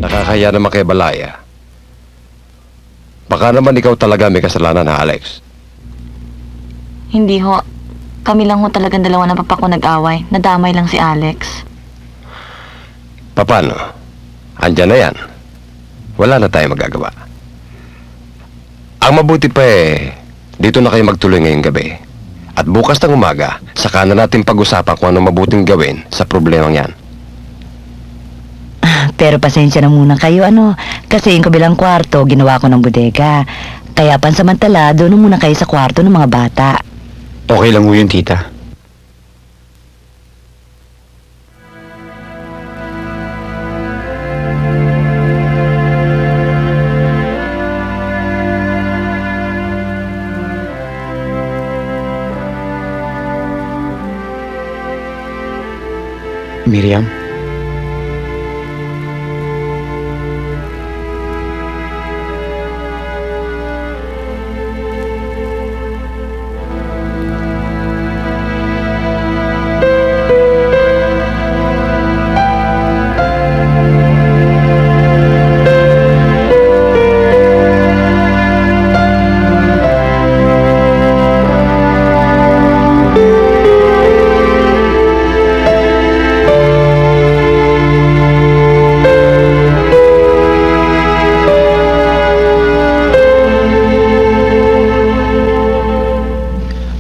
Nakakaya naman kay Balaya. Baka naman ikaw talaga may kasalanan, ha, Alex? Hindi ho. Kami lang ho talagang dalawa ng papa ko nag-away. Nadamay lang si Alex. Paano? Andyan na yan. Wala na tayong magagawa. Ang mabuti pa dito na kayo magtuloy ngayong gabi. At bukas ng umaga, saka na natin pag-usapan kung anong mabuting gawin sa problemang yan. Pero pasensya na muna kayo, kasi yung kabilang kwarto, ginawa ko ng bodega. Kaya pansamantala, doon muna kayo sa kwarto ng mga bata. Okay lang ho yun, tita. Miriam?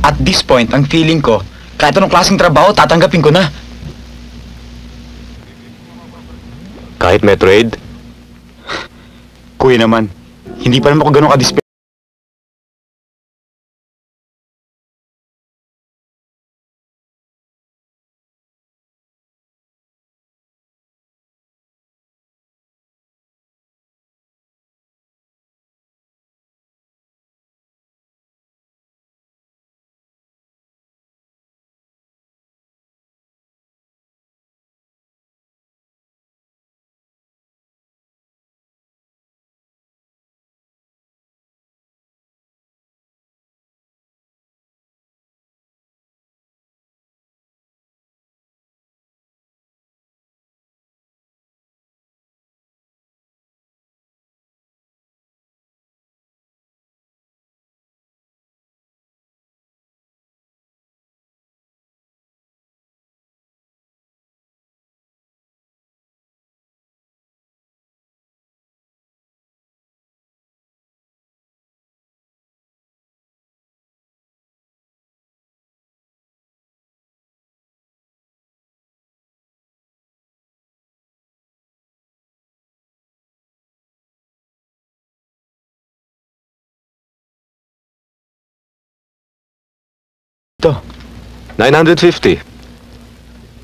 At this point, ang feeling ko, kahit anong klaseng trabaho, tatanggapin ko na. Kahit Metro Aid? Kuya naman, hindi pa naman ako ganun kadispe. Ito, 950.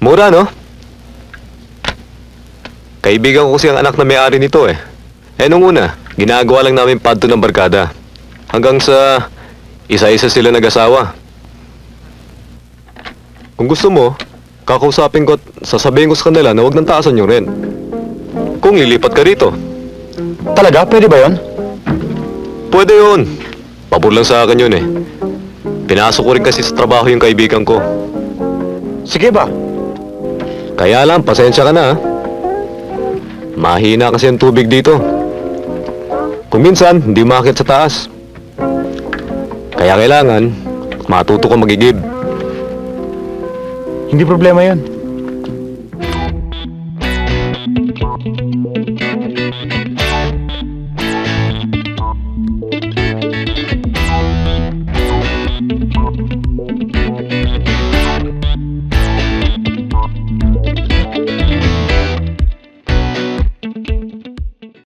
Mura, no? Kaibigan ko kasi ang anak na may-ari nito eh. Nung una, ginagawa lang namin padto ng barkada. Hanggang sa isa-isa sila nag-asawa. Kung gusto mo, kakausapin ko at sasabihin ko sa kanila na huwag nang taasan yung rent. Kung lilipat ka rito. Talaga? Pwede ba yon? Pwede yun. Pabor lang sa akin yun eh. Pinasok ko rin kasi sa trabaho yung kaibigan ko. Sige ba? Kaya lang, pasensya ka na ha. Mahina kasi ang tubig dito. Kung minsan, hindi umakyat sa taas. Kaya kailangan, matuto ka magigib. Hindi problema yon.